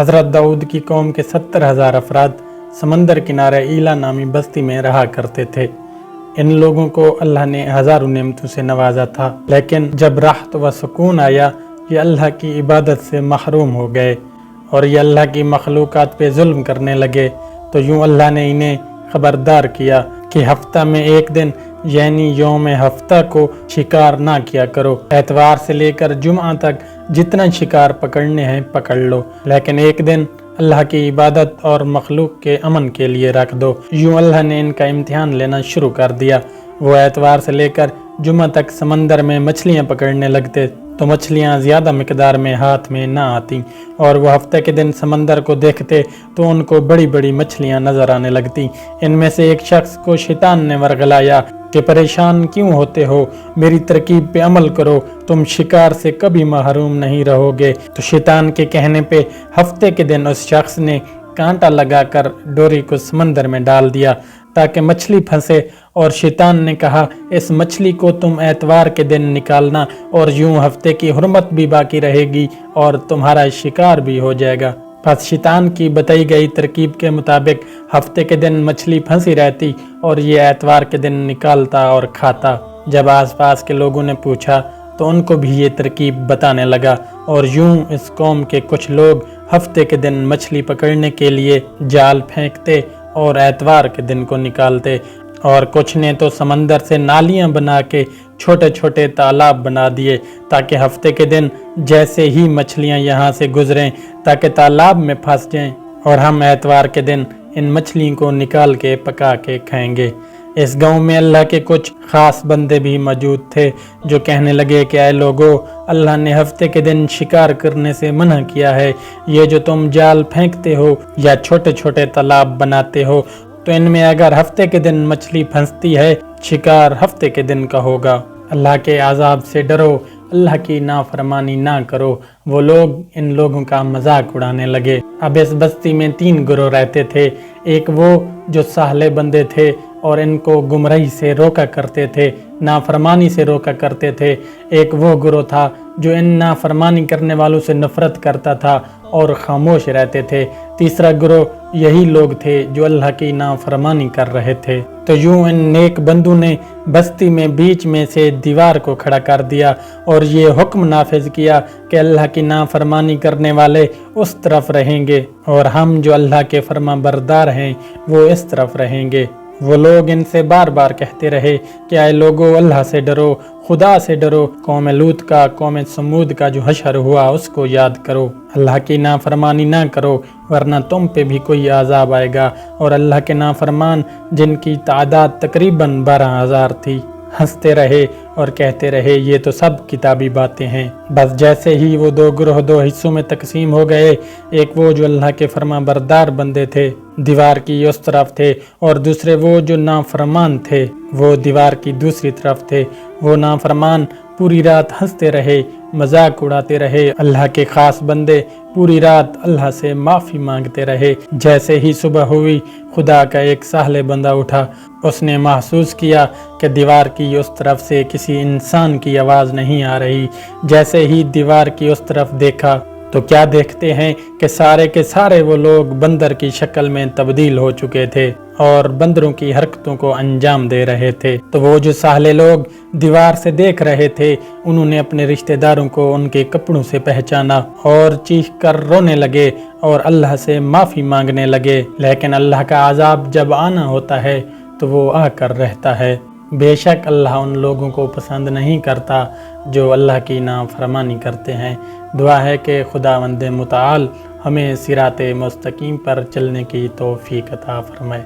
हज़रत दाऊद की कौम के 70,000 अफराद समंदर किनारे ईला नामी बस्ती में रहा करते थे। इन लोगों को अल्लाह ने हज़ारों नेमतों से नवाजा था, लेकिन जब राहत व सुकून आया ये अल्लाह की इबादत से महरूम हो गए और ये अल्लाह की मखलूक़ात पे जुल्म करने लगे। तो यूँ अल्लाह ने इन्हें खबरदार किया कि हफ्ता में एक दिन यानी यौम हफ्ता को शिकार ना किया करो। एतवार से लेकर जुमा तक जितना शिकार पकड़ने हैं पकड़ लो, लेकिन एक दिन अल्लाह की इबादत और मखलूक के अमन के लिए रख दो। यूँ अल्लाह ने इनका इम्तिहान लेना शुरू कर दिया। वो एतवार से लेकर जुमा तक समंदर में मछलियाँ पकड़ने लगते तो मछलियाँ ज़्यादा मिकदार में हाथ में ना आती, और वो हफ्ते के दिन समंदर को देखते तो उनको बड़ी बड़ी मछलियाँ नज़र आने लगती। इनमें से एक शख्स को शैतान ने वर्गलाया कि परेशान क्यों होते हो, मेरी तरकीब पे अमल करो, तुम शिकार से कभी महरूम नहीं रहोगे। तो शैतान के कहने पे हफ्ते के दिन उस शख्स ने कांटा लगाकर डोरी को समंदर में डाल दिया ताकि मछली फंसे, और शैतान ने कहा इस मछली को तुम एतवार के दिन निकालना और यूं हफ्ते की हुर्मत भी बाकी रहेगी और तुम्हारा शिकार भी हो जाएगा। बस शैतान की बताई गई तरकीब के मुताबिक हफ्ते के दिन मछली फंसी रहती और ये एतवार के दिन निकालता और खाता। जब आसपास के लोगों ने पूछा तो उनको भी ये तरकीब बताने लगा, और यूं इस कौम के कुछ लोग हफ्ते के दिन मछली पकड़ने के लिए जाल फेंकते और एतवार के दिन को निकालते, और कुछ ने तो समंदर से नालियां बना के छोटे छोटे तालाब बना दिए ताकि हफ्ते के दिन जैसे ही मछलियां यहाँ से गुजरें ताकि तालाब में फंस जाएं और हम एतवार के दिन इन मछलियों को निकाल के पका के खाएंगे। इस गांव में अल्लाह के कुछ ख़ास बंदे भी मौजूद थे जो कहने लगे कि ऐ लोगो, अल्लाह ने हफ्ते के दिन शिकार करने से मना किया है। ये जो तुम जाल फेंकते हो या छोटे छोटे तालाब बनाते हो, तो इनमें अगर हफ्ते के दिन मछली फंसती है, शिकार हफ्ते के दिन का होगा। अल्लाह के आज़ाब से डरो, अल्लाह की नाफरमानी ना करो। वो लोग इन लोगों का मजाक उड़ाने लगे। अब इस बस्ती में 3 गिरोह रहते थे। एक वो जो साहले बंदे थे और इनको गुमराही से रोका करते थे, नाफरमानी से रोका करते थे। एक वो गिरोह था जो इन नाफरमानी करने वालों से नफरत करता था और खामोश रहते थे। तीसरा गिरोह यही लोग थे जो अल्लाह की नाफरमानी कर रहे थे। तो यूं इन नेक बंदू ने बस्ती में बीच में से दीवार को खड़ा कर दिया और ये हुक्म नाफिज किया कि अल्लाह की नाफरमानी करने वाले उस तरफ रहेंगे और हम जो अल्लाह के फरमा बरदार हैं वो इस तरफ रहेंगे। वो लोग इनसे बार बार कहते रहे कि आए लोगो, अल्लाह से डरो, खुदा से डरो। कौम लूत का, कौम समूद का जो हशर हुआ उसको याद करो। अल्लाह की नाफरमानी ना करो वरना तुम पे भी कोई आज़ाब आएगा। और अल्लाह के नाफरमान जिनकी तादाद तकरीबन 12,000 थी हंसते रहे और कहते रहे ये तो सब किताबी बातें हैं। बस जैसे ही वो 2 गिरोह 2 हिस्सों में तकसीम हो गए, एक वो जो अल्लाह के फरमा बरदार बंदे थे दीवार की उस तरफ थे, और दूसरे वो जो नाफरमान थे वो दीवार की दूसरी तरफ थे। वो नाफरमान पूरी रात हंसते रहे, मजाक उड़ाते रहे। अल्लाह के ख़ास बंदे पूरी रात अल्लाह से माफ़ी मांगते रहे। जैसे ही सुबह हुई, खुदा का एक साहले बंदा उठा। उसने महसूस किया कि दीवार की उस तरफ से किसी इंसान की आवाज़ नहीं आ रही। जैसे ही दीवार की उस तरफ देखा तो क्या देखते हैं कि सारे के सारे वो लोग बंदर की शक्ल में तब्दील हो चुके थे और बंदरों की हरकतों को अंजाम दे रहे थे। तो वो जो साहले लोग दीवार से देख रहे थे उन्होंने अपने रिश्तेदारों को उनके कपड़ों से पहचाना और चीख कर रोने लगे और अल्लाह से माफ़ी मांगने लगे। लेकिन अल्लाह का आज़ाब जब आना होता है तो वो आकर रहता है। बेशक अल्लाह उन लोगों को पसंद नहीं करता जो अल्लाह की नाफरमानी करते हैं। दुआ है कि खुदावंद मुताल हमें सिराते मुस्तकीम पर चलने की तौफीक अता फरमाए।